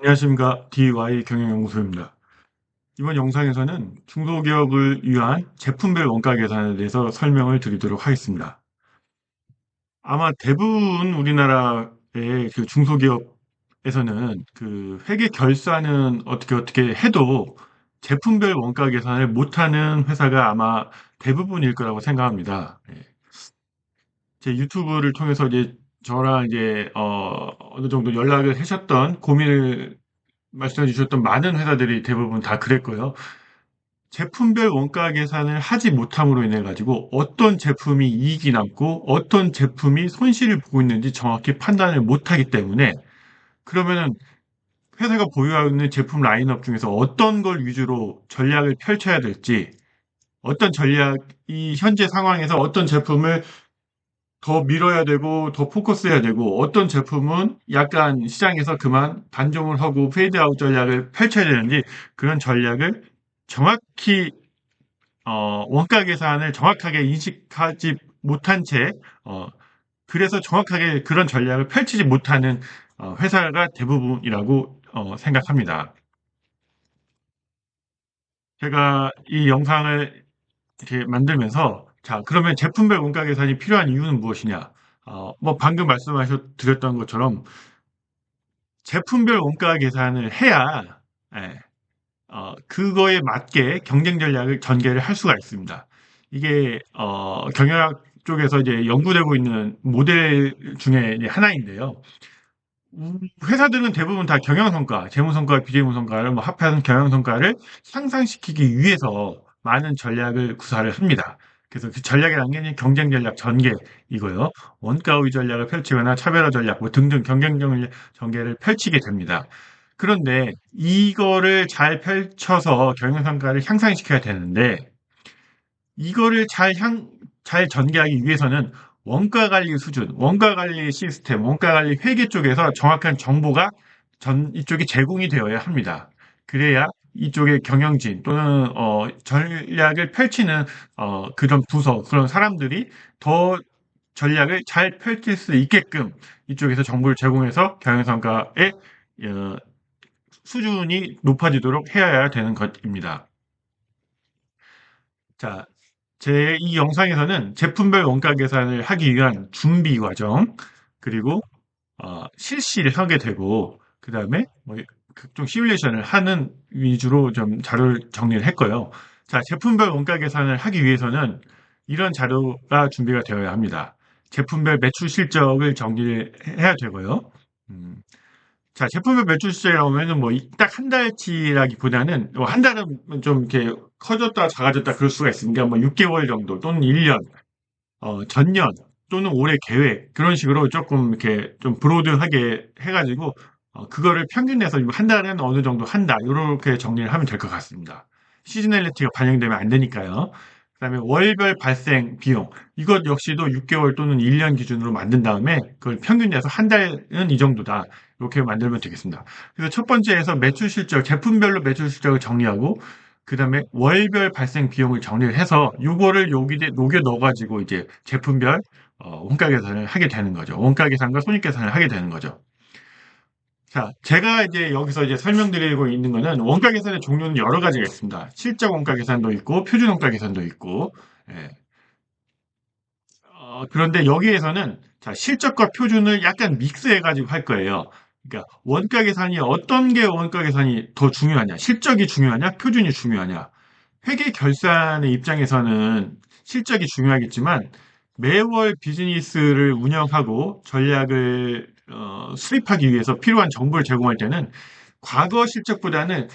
안녕하십니까. DY 경영연구소입니다. 이번 영상에서는 중소기업을 위한 제품별 원가 계산에 대해서 설명을 드리도록 하겠습니다. 아마 대부분 우리나라의 그 중소기업에서는 그 회계 결산은 어떻게 해도 제품별 원가 계산을 못하는 회사가 아마 대부분일 거라고 생각합니다. 제 유튜브를 통해서 이제 저랑 이제 어느 정도 연락을 하셨던 고민을 말씀해 주셨던 많은 회사들이 대부분 다 그랬고요. 제품별 원가 계산을 하지 못함으로 인해 가지고 어떤 제품이 이익이 남고 어떤 제품이 손실을 보고 있는지 정확히 판단을 못하기 때문에 그러면은 회사가 보유하고 있는 제품 라인업 중에서 어떤 걸 위주로 전략을 펼쳐야 될지 어떤 전략이 현재 상황에서 어떤 제품을 더 밀어야 되고 더 포커스해야 되고 어떤 제품은 약간 시장에서 그만 단종을 하고 페이드아웃 전략을 펼쳐야 되는지 그런 전략을 정확히 원가 계산을 정확하게 인식하지 못한 채 어, 그래서 정확하게 그런 전략을 펼치지 못하는 회사가 대부분이라고 생각합니다. 제가 이 영상을 이렇게 만들면서 자 그러면 제품별 원가 계산이 필요한 이유는 무엇이냐? 뭐 방금 말씀하셨 드렸던 것처럼 제품별 원가 계산을 해야 예, 그거에 맞게 경쟁 전략을 전개를 할 수가 있습니다. 이게 경영학 쪽에서 이제 연구되고 있는 모델 중에 이제 하나인데요. 회사들은 대부분 다 경영성과, 재무성과, 비재무성과를 뭐 합한 경영성과를 향상시키기 위해서 많은 전략을 구사를 합니다. 그래서 그 전략이라는 게 이제 경쟁 전략 전개이고요. 원가 우위 전략을 펼치거나 차별화 전략 뭐 등등 경쟁 전략 전개를 펼치게 됩니다. 그런데 이거를 잘 펼쳐서 경영성과를 향상시켜야 되는데 이거를 잘 전개하기 위해서는 원가 관리 수준, 원가 관리 시스템, 원가 관리 회계 쪽에서 정확한 정보가 이쪽이 제공이 되어야 합니다. 그래야 이쪽의 경영진 또는 전략을 펼치는 그런 부서, 그런 사람들이 더 전략을 잘 펼칠 수 있게끔 이쪽에서 정보를 제공해서 경영성과의 어, 수준이 높아지도록 해야 되는 것입니다. 자, 제 이 영상에서는 제품별 원가 계산을 하기 위한 준비 과정, 그리고 실시를 하게 되고, 그 다음에 뭐 각종 시뮬레이션을 하는 위주로 좀 자료를 정리를 했고요. 자, 제품별 원가 계산을 하기 위해서는 이런 자료가 준비가 되어야 합니다. 제품별 매출 실적을 정리를 해야 되고요. 음, 자, 제품별 매출 수치라면은 뭐 딱 한 달치라기보다는 뭐한 달은 좀 이렇게 커졌다 작아졌다 그럴 수가 있으니까 뭐 6개월 정도 또는 1년, 전년 또는 올해 계획 그런 식으로 조금 이렇게 좀 브로드하게 해가지고 그거를 평균 내서 한 달은 어느 정도 한다 이렇게 정리를 하면 될 것 같습니다. 시즈널리티가 반영되면 안 되니까요. 그다음에 월별 발생 비용 이것 역시도 6개월 또는 1년 기준으로 만든 다음에 그걸 평균 내서 한 달은 이 정도다 이렇게 만들면 되겠습니다. 그래서 첫 번째에서 매출 실적 제품별로 매출 실적을 정리하고 그다음에 월별 발생 비용을 정리를 해서 요거를 여기에 녹여 넣어가지고 이제 제품별 원가 계산을 하게 되는 거죠. 원가 계산과 손익 계산을 하게 되는 거죠. 자, 제가 이제 여기서 이제 설명드리고 있는 거는 원가 계산의 종류는 여러 가지가 있습니다. 실적 원가 계산도 있고 표준 원가 계산도 있고 예. 그런데 여기에서는 자, 실적과 표준을 약간 믹스해가지고 할 거예요. 그러니까 원가 계산이 어떤 게 원가 계산이 더 중요하냐, 실적이 중요하냐, 표준이 중요하냐. 회계 결산의 입장에서는 실적이 중요하겠지만 매월 비즈니스를 운영하고 전략을 수립하기 위해서 필요한 정보를 제공할 때는 과거 실적보다는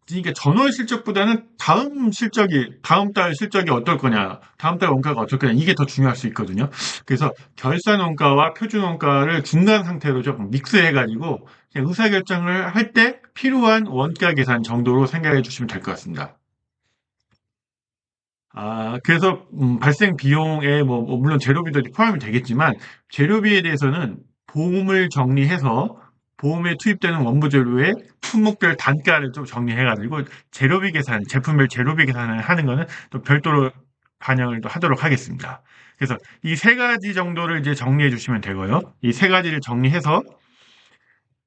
그러니까 전월 실적보다는 다음 달 실적이 어떨 거냐, 다음 달 원가가 어떨 거냐 이게 더 중요할 수 있거든요. 그래서 결산 원가와 표준 원가를 중간 상태로 좀 믹스해가지고 그냥 의사결정을 할 때 필요한 원가 계산 정도로 생각해 주시면 될 것 같습니다. 그래서 발생 비용에 뭐 물론 재료비도 포함이 되겠지만 재료비에 대해서는 보험을 정리해서 보험에 투입되는 원부 재료의 품목별 단가를 좀 정리해가지고 재료비 계산, 제품별 재료비 계산을 하는 거는 또 별도로 반영을 또 하도록 하겠습니다. 그래서 이 세 가지 정도를 이제 정리해 주시면 되고요. 이 세 가지를 정리해서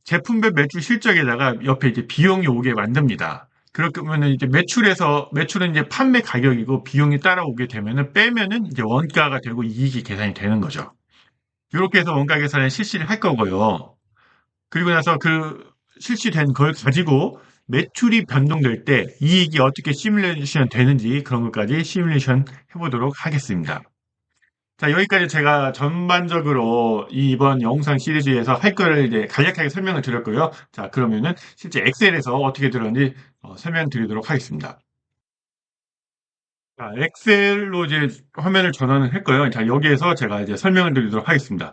제품별 매출 실적에다가 옆에 이제 비용이 오게 만듭니다. 그러면은 이제 매출은 이제 판매 가격이고 비용이 따라오게 되면은 빼면은 이제 원가가 되고 이익이 계산이 되는 거죠. 이렇게 해서 원가 계산을 실시를 할 거고요. 그리고 나서 그 실시된 걸 가지고 매출이 변동될 때 이익이 어떻게 시뮬레이션 되는지 그런 것까지 시뮬레이션 해보도록 하겠습니다. 자, 여기까지 제가 전반적으로 이번 영상 시리즈에서 할 거를 이제 간략하게 설명을 드렸고요. 자, 그러면은 실제 엑셀에서 어떻게 들었는지 설명드리도록 하겠습니다. 자, 엑셀로 이제 화면을 전환을 했고요. 자, 여기에서 제가 이제 설명을 드리도록 하겠습니다.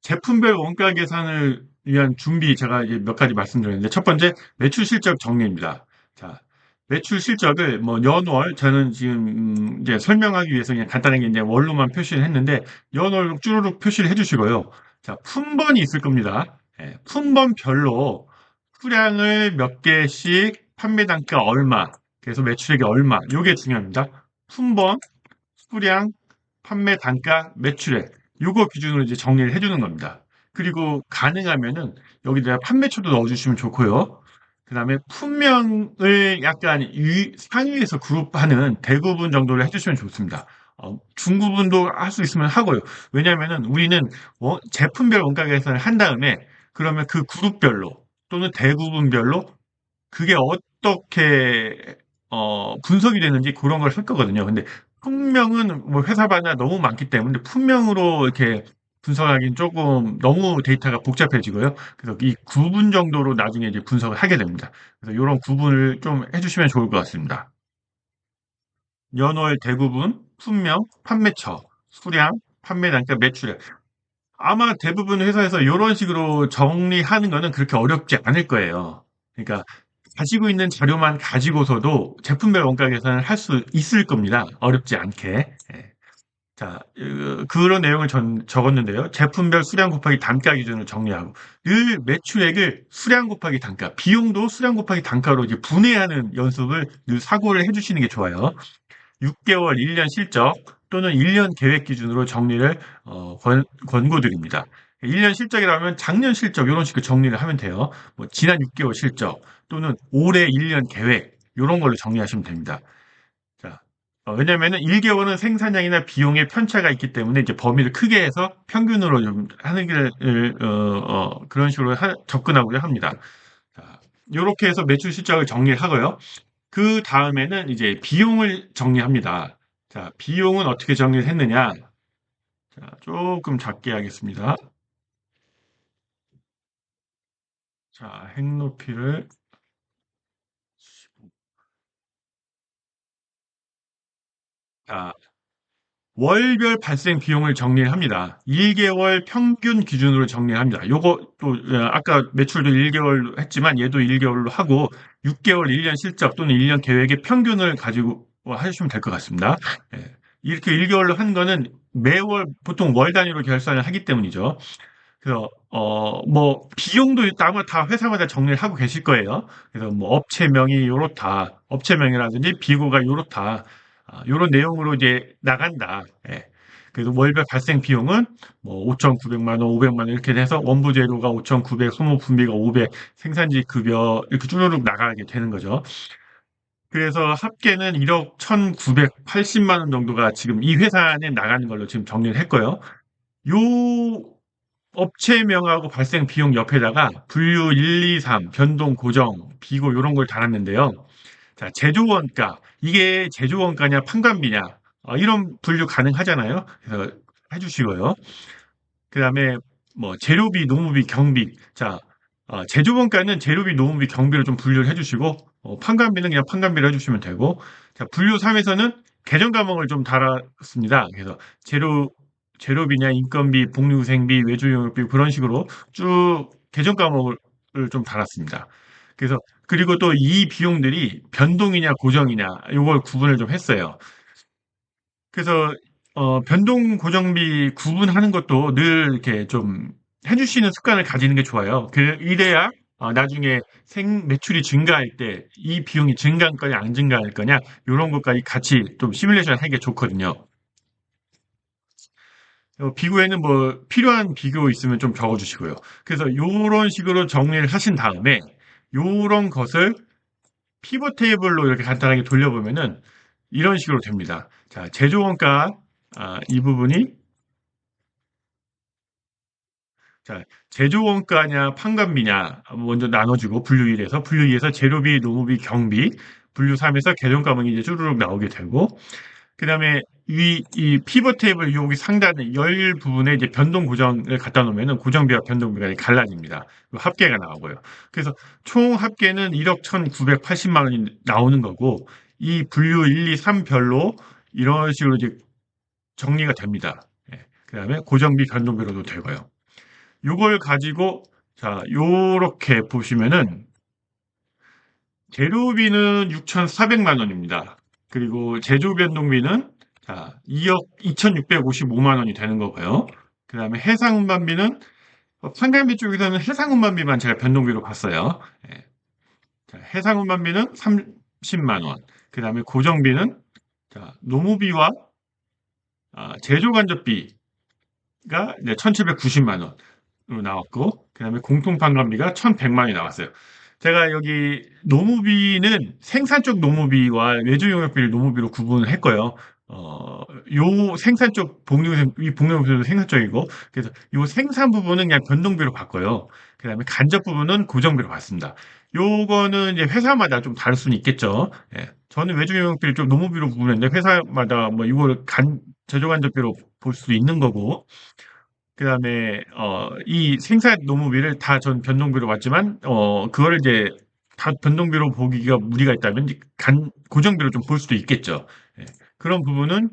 제품별 원가 계산을 위한 준비 제가 이제 몇 가지 말씀드렸는데 첫 번째 매출 실적 정리입니다. 자, 매출 실적을 뭐 연월 저는 지금 이제 설명하기 위해서 그냥 간단하게 이제 월로만 표시를 했는데 연월 쭈루룩 표시를 해주시고요. 자, 품번이 있을 겁니다. 예, 품번별로 수량을 몇 개씩 판매 단가 얼마 그래서 매출액이 얼마 요게 중요합니다. 품번, 수량, 판매 단가, 매출액 요거 기준으로 이제 정리를 해주는 겁니다. 그리고 가능하면은 여기다가 판매처도 넣어주시면 좋고요. 그 다음에 품명을 약간 상위에서 그룹하는 대구분 정도를 해주시면 좋습니다. 중구분도 할 수 있으면 하고요. 왜냐하면은 우리는 제품별 원가 계산을 한 다음에 그러면 그 그룹별로 또는 대구분별로 그게 어떻게 분석이 되는지 그런 걸 할 거거든요. 근데 품명은 뭐 회사마다 너무 많기 때문에 품명으로 이렇게 분석하기는 조금 너무 데이터가 복잡해지고요. 그래서 이 구분 정도로 나중에 이제 분석을 하게 됩니다. 그래서 이런 구분을 좀 해주시면 좋을 것 같습니다. 연월 대구분, 품명, 판매처, 수량, 판매 단가, 매출액. 아마 대부분 회사에서 이런 식으로 정리하는 거는 그렇게 어렵지 않을 거예요. 그러니까 가지고 있는 자료만 가지고서도 제품별 원가 계산을 할 수 있을 겁니다. 어렵지 않게. 예. 자, 그런 내용을 적었는데요. 제품별 수량 곱하기 단가 기준을 정리하고, 늘 매출액을 수량 곱하기 단가, 비용도 수량 곱하기 단가로 이제 분해하는 연습을 늘 사고를 해주시는 게 좋아요. 6개월, 1년 실적 또는 1년 계획 기준으로 정리를 권고드립니다. 1년 실적이라면 작년 실적 이런 식으로 정리를 하면 돼요. 뭐 지난 6개월 실적 또는 올해 1년 계획 이런 걸로 정리하시면 됩니다. 자, 왜냐면은 1개월은 생산량이나 비용의 편차가 있기 때문에 이제 범위를 크게 해서 평균으로 좀 하는 게 그런 식으로 접근하고자 합니다. 자, 이렇게 해서 매출 실적을 정리를 하고요. 그 다음에는 이제 비용을 정리합니다. 자, 비용은 어떻게 정리를 했느냐? 자, 조금 작게 하겠습니다. 자, 핵 높이를 자, 월별 발생 비용을 정리를 합니다. 1개월 평균 기준으로 정리를 합니다. 요거 또 아까 매출도 1개월로 했지만 얘도 1개월로 하고 6개월 1년 실적 또는 1년 계획의 평균을 가지고 하시면 될 것 같습니다. 예. 이렇게 1개월로 한 거는 매월 보통 월 단위로 결산을 하기 때문이죠. 그래서 뭐 비용도 아마 다 회사마다 정리를 하고 계실 거예요. 그래서 뭐 업체명이 요렇다, 업체명이라든지 비고가 요렇다, 요런 내용으로 이제 나간다. 예. 그래서 월별 발생 비용은 뭐 5,900만 원, 500만 원 이렇게 돼서 원부 재료가 5,900, 소모 분비가 500, 생산지 급여 이렇게 쭈루룩 나가게 되는 거죠. 그래서 합계는 1억 1,980만 원 정도가 지금 이 회사에 나가는 걸로 지금 정리를 했고요. 요 업체명하고 발생 비용 옆에다가 분류 1, 2, 3, 변동, 고정, 비고 이런 걸 달았는데요. 자, 제조원가. 이게 제조원가냐, 판관비냐. 이런 분류 가능하잖아요. 그래서 해주시고요. 그 다음에 뭐 재료비, 노무비, 경비. 자, 제조원가는 재료비, 노무비, 경비를 좀 분류를 해주시고, 판관비는 그냥 판관비를 해주시면 되고, 자, 분류 3에서는 계정 과목을 좀 달았습니다. 그래서 재료비냐, 인건비, 복리후생비, 외주용역비 그런 식으로 쭉 계정 과목을 좀 달았습니다. 그래서 그리고 또 이 비용들이 변동이냐, 고정이냐, 이걸 구분을 좀 했어요. 그래서 변동 고정비 구분하는 것도 늘 이렇게 좀 해주시는 습관을 가지는 게 좋아요. 이래야 나중에 매출이 증가할 때 이 비용이 증가할 거냐 안 증가할 거냐 이런 것까지 같이 좀 시뮬레이션 하는 게 좋거든요. 비교에는 뭐 필요한 비교 있으면 좀 적어주시고요. 그래서 요런 식으로 정리를 하신 다음에 요런 것을 피벗 테이블로 이렇게 간단하게 돌려보면은 이런 식으로 됩니다. 자, 제조 원가 이 부분이 자, 제조 원가냐 판관비냐 먼저 나눠주고 분류 1에서 분류 2에서 재료비, 노무비, 경비 분류 3에서 계정가목이 이제 쭈루룩 나오게 되고 그다음에 이 피벗 테이블 여기 상단에 열 부분에 이제 변동 고정을 갖다 놓으면은 고정비와 변동비가 갈라집니다. 그 합계가 나오고요. 그래서 총 합계는 1억 1,980만 원이 나오는 거고 이 분류 1, 2, 3 별로 이런 식으로 이제 정리가 됩니다. 예. 그다음에 고정비 변동비로도 되고요. 요걸 가지고 자, 요렇게 보시면은 재료비는 6,400만 원입니다. 그리고 제조 변동비는 자, 2억 2,655만 원이 되는 거고요. 그다음에 해상 운반비는 판관비 쪽에서는 해상 운반비만 제가 변동비로 봤어요. 예. 자, 해상 운반비는 30만 원. 그다음에 고정비는 자, 노무비와 제조 간접비가 이제 1,790만 원으로 나왔고 그다음에 공통 판관비가 1,100만 원이 나왔어요. 제가 여기 노무비는 생산 쪽 노무비와 외주 용역비를 노무비로 구분을 했고요. 요 생산 쪽 이 복리후생도 생산 쪽이고, 그래서 요 생산 부분은 그냥 변동비로 바꿔요. 그 다음에 간접 부분은 고정비로 받습니다. 요거는 이제 회사마다 좀 다를 수는 있겠죠. 예. 저는 외주 용역비를 좀 노무비로 구분했는데, 회사마다 뭐 이거를 제조 간접비로 볼 수도 있는 거고, 그다음에 이 생산 노무비를 다 전 변동비로 봤지만 그거를 이제 다 변동비로 보기가 무리가 있다면 이제 고정비로 좀 볼 수도 있겠죠. 예. 그런 부분은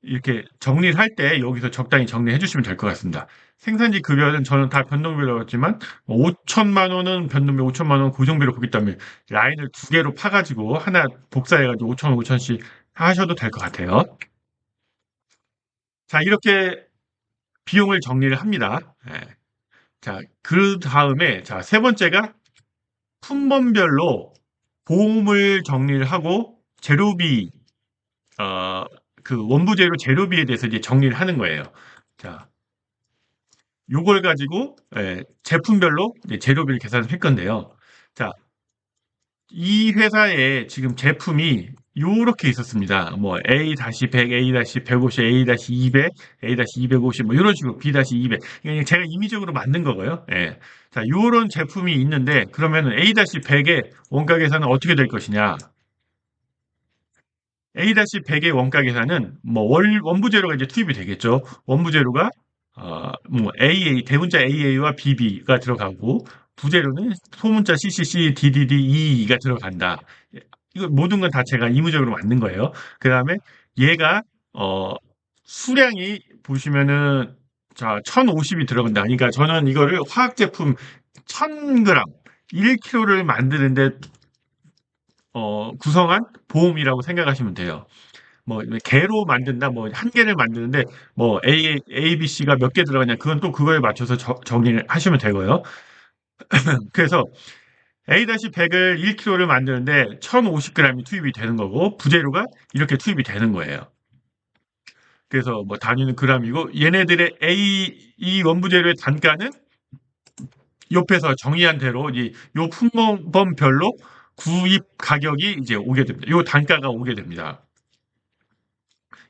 이렇게 정리를 할 때 여기서 적당히 정리해 주시면 될 것 같습니다. 생산지 급여는 저는 다 변동비로 봤지만 5천만 원은 변동비, 5천만 원 고정비로 보기 때문에 라인을 두 개로 파가지고 하나 복사해가지고 5천 원, 5천씩 하셔도 될 것 같아요. 자, 이렇게 비용을 정리를 합니다. 예. 자, 그 다음에, 자, 세 번째가 품목별로 보험을 정리를 하고 재료비, 어, 그 원부재료 재료비에 대해서 이제 정리를 하는 거예요. 자, 요걸 가지고, 제품별로 이제 재료비를 계산을 할 건데요. 자, 이 회사에 지금 제품이 요렇게 있었습니다. 뭐 A-100, A-150, A-200, A-250 뭐 이런 식으로 B-200. 이게 제가 임의적으로 만든 거고요. 예. 자, 요런 제품이 있는데 그러면은 A-100의 원가 계산은 어떻게 될 것이냐? A-100의 원가 계산은 뭐 원부 재료가 이제 투입이 되겠죠. 원부 재료가 뭐 AA 대문자 AA와 BB가 들어가고 부재료는 소문자 CCC, DDD, EE가 들어간다. 이거 모든 건 다 제가 임의적으로 만든 거예요. 그다음에 얘가 어 수량이 보시면은 자 1,050이 들어간다. 그러니까 저는 이거를 화학 제품 1,000g 1kg를 만드는데 구성한 보험이라고 생각하시면 돼요. 뭐 개로 만든다, 뭐 한 개를 만드는데 뭐 A, B, C가 몇 개 들어가냐, 그건 또 그거에 맞춰서 정리를 하시면 되고요. 그래서 A-100을 1kg를 만드는데 1,050g이 투입이 되는 거고 부재료가 이렇게 투입이 되는 거예요. 그래서 뭐 단위는 g이고 얘네들의 이 원부재료의 단가는 옆에서 정의한 대로 요 품목별로 구입 가격이 이제 오게 됩니다. 요 단가가 오게 됩니다.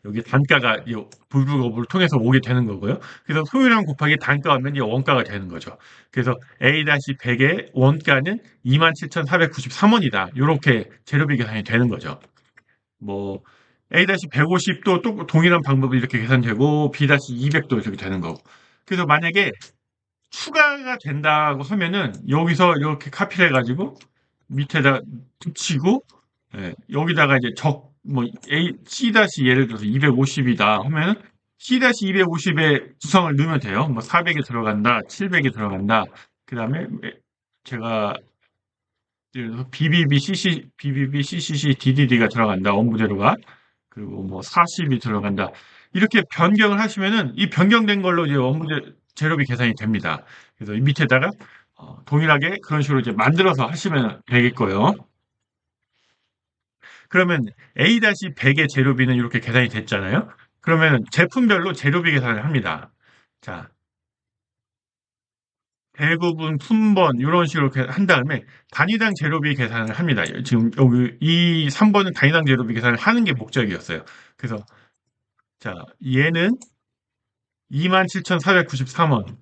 여기 단가가 이 불부업을 통해서 오게 되는 거고요. 그래서 소유량 곱하기 단가하면 이 원가가 되는 거죠. 그래서 A-100의 원가는 27,493원이다. 이렇게 재료비 계산이 되는 거죠. 뭐 A-150도 또 동일한 방법이 이렇게 계산되고 B-200도 이렇게 되는 거고. 그래서 만약에 추가가 된다고 하면은 여기서 이렇게 카피를 해가지고 밑에다 붙이고 여기다가 이제 뭐 C 예를 들어서 250이다 하면은 C-250의 구성을 넣으면 돼요. 뭐 400이 들어간다, 700이 들어간다. 그다음에 제가 예를 들어서 BBB, CCC, DDD가 들어간다. 원부재료가. 그리고 뭐 40이 들어간다. 이렇게 변경을 하시면은 이 변경된 걸로 이제 재료비 계산이 됩니다. 그래서 이 밑에다가 동일하게 그런 식으로 이제 만들어서 하시면 되겠고요. 그러면 A-100의 재료비는 이렇게 계산이 됐잖아요. 그러면 제품별로 재료비 계산을 합니다. 자, 대부분 품번 이런 식으로 한 다음에 단위당 재료비 계산을 합니다. 지금 여기 이 3번은 단위당 재료비 계산을 하는 게 목적이었어요. 그래서 자, 얘는 27,493원.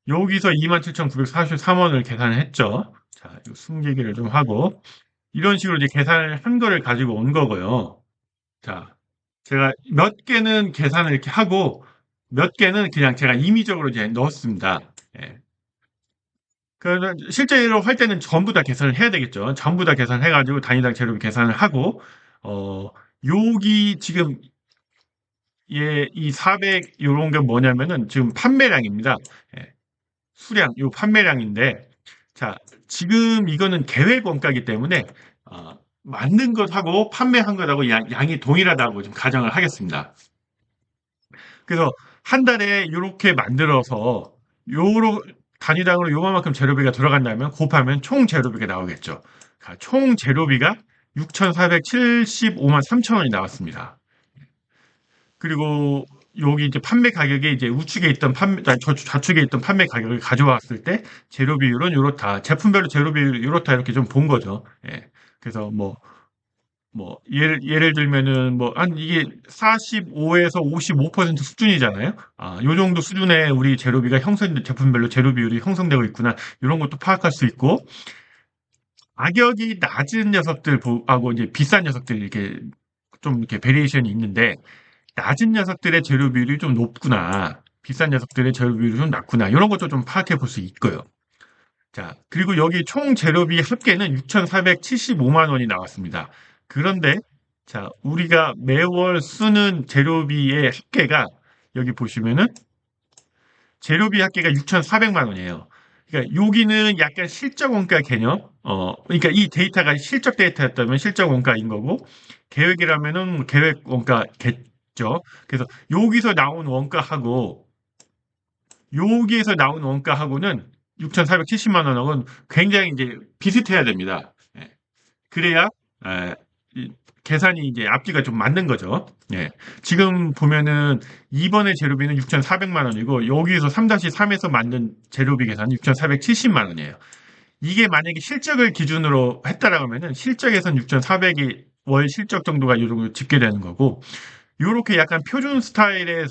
여기서 27,943원을 계산을 했죠. 자, 이거 숨기기를 좀 하고 이런 식으로 이제 계산을 한 거를 가지고 온 거고요. 자, 제가 몇 개는 계산을 이렇게 하고 몇 개는 그냥 제가 임의적으로 이제 넣었습니다. 예. 그러면 실제로 할 때는 전부 다 계산을 해야 되겠죠. 전부 다 계산해가지고 단위당 재료비 계산을 하고, 어, 여기 지금 이 400, 요런 게 뭐냐면은 지금 판매량입니다. 예, 수량, 요 판매량인데, 자, 지금 이거는 계획 원가이기 때문에, 만든 것하고 판매한 것하고 양이 동일하다고 좀 가정을 하겠습니다. 그래서 한 달에 이렇게 만들어서 요로 단위당으로 요만큼 재료비가 들어간다면 곱하면 총 재료비가 나오겠죠. 총 재료비가 6,475만 3천 원이 나왔습니다. 그리고 여기 이제 판매 가격에 이제 우측에 있던 좌측에 있던 판매 가격을 가져왔을 때 재료 비율은 이렇다. 제품별로 재료 비율 이렇다 이렇게 좀 본 거죠. 예. 그래서 예를 들면은 한 이게 45에서 55% 수준이잖아요. 요 정도 수준의 우리 재료비가 제품별로 재료 비율이 형성되고 있구나. 이런 것도 파악할 수 있고 가격이 낮은 녀석들하고 이제 비싼 녀석들이 이렇게 좀 이렇게 베리에이션이 있는데 낮은 녀석들의 재료 비율이 좀 높구나. 비싼 녀석들의 재료 비율이 좀 낮구나. 이런 것도 좀 파악해 볼 수 있고요. 자, 그리고 여기 총 재료비 합계는 6,475만 원이 나왔습니다. 그런데, 자, 우리가 매월 쓰는 재료비의 합계가 여기 보시면은 재료비 합계가 6,400만 원이에요. 그러니까 여기는 약간 실적 원가 개념, 그러니까 이 데이터가 실적 데이터였다면 실적 원가인 거고, 계획이라면은 계획 원가겠죠. 그래서 여기서 나온 원가하고, 여기에서 나온 원가하고는 6,470만 원하고는 굉장히 이제 비슷해야 됩니다. 예. 그래야, 에, 계산이 이제 앞뒤가 좀 맞는 거죠. 예. 지금 보면은 이번에 재료비는 6,400만 원이고 여기에서 3-3에서 만든 재료비 계산은 6,470만 원이에요. 이게 만약에 실적을 기준으로 했다라고 하면은 실적에선 6,400이 월 실적 정도가 이 정도 집계되는 거고 요렇게 약간 표준 스타일의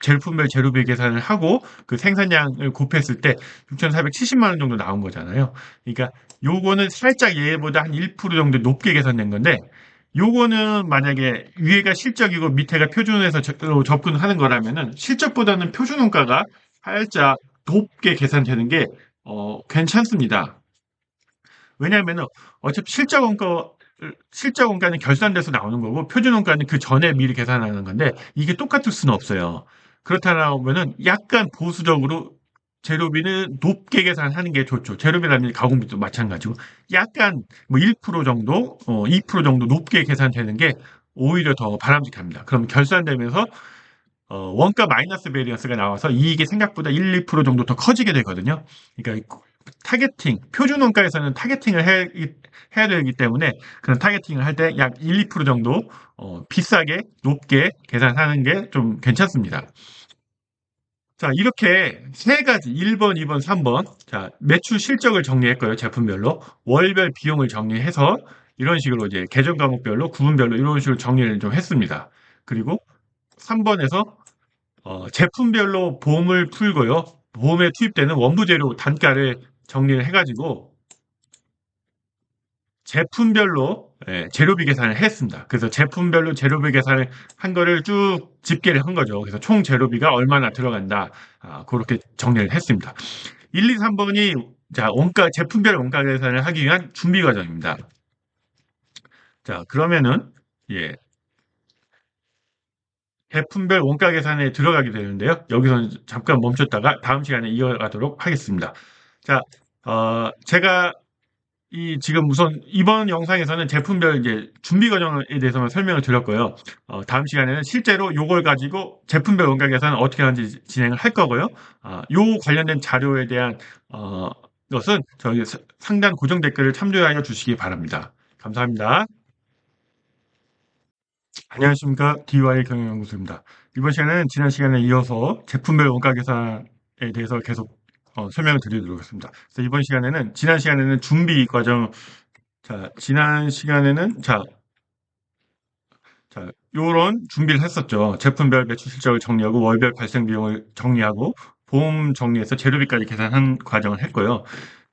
제품별 재료비 계산을 하고 그 생산량을 곱했을 때 6,470만 원 정도 나온 거잖아요. 그러니까 요거는 살짝 얘보다 한 1% 정도 높게 계산된 건데 요거는 만약에 위에가 실적이고 밑에가 표준에서 접근하는 거라면은 실적보다는 표준 원가가 살짝 높게 계산되는 게 괜찮습니다. 왜냐하면 어차피 실적 원가는 결산돼서 나오는 거고 표준 원가는 그 전에 미리 계산하는 건데 이게 똑같을 수는 없어요. 그렇다면은 약간 보수적으로 재료비는 높게 계산하는 게 좋죠. 재료비라는 가공비도 마찬가지고 약간 1% 정도, 2% 정도 높게 계산되는 게 오히려 더 바람직합니다. 그럼 결산되면서 원가 마이너스 베리언스가 나와서 이익이 생각보다 1, 2% 정도 더 커지게 되거든요. 그러니까 표준 원가에서는 타겟팅을 해야 되기 때문에 그런 타겟팅을 할 때 약 1, 2% 정도 비싸게 높게 계산하는 게 좀 괜찮습니다. 자, 이렇게 세 가지 1번, 2번, 3번 자, 매출 실적을 정리했고요. 제품별로 월별 비용을 정리해서 이런 식으로 이제 계정 과목별로 구분별로 이런 식으로 정리를 좀 했습니다. 그리고 3번에서 제품별로 보험을 풀고요. 보험에 투입되는 원부 재료 단가를 정리를 해가지고 제품별로 재료비 계산을 했습니다. 그래서 제품별로 재료비 계산을 한 거를 쭉 집계를 한 거죠. 그래서 총 재료비가 얼마나 들어간다. 그렇게 정리를 했습니다. 1, 2, 3번이 자, 제품별 원가 계산을 하기 위한 준비 과정입니다. 자, 그러면은 예, 제품별 원가 계산에 들어가게 되는데요. 여기서는 잠깐 멈췄다가 다음 시간에 이어가도록 하겠습니다. 자, 제가 지금 우선 이번 영상에서는 제품별 이제 준비 과정에 대해서만 설명을 드렸고요. 다음 시간에는 실제로 요걸 가지고 제품별 원가 계산을 어떻게 하는지 진행을 할 거고요. 요 관련된 자료에 대한 것은 저희 상단 고정 댓글을 참조하여 주시기 바랍니다. 감사합니다. 안녕하십니까. DY 경영연구소입니다. 이번 시간에는 지난 시간에 이어서 제품별 원가 계산에 대해서 계속 설명을 드리도록 하겠습니다. 그래서 이번 시간에는, 지난 시간에는 준비 과정, 지난 시간에는, 요런 준비를 했었죠. 제품별 매출 실적을 정리하고, 월별 발생 비용을 정리하고, 보험 정리해서 재료비까지 계산한 과정을 했고요.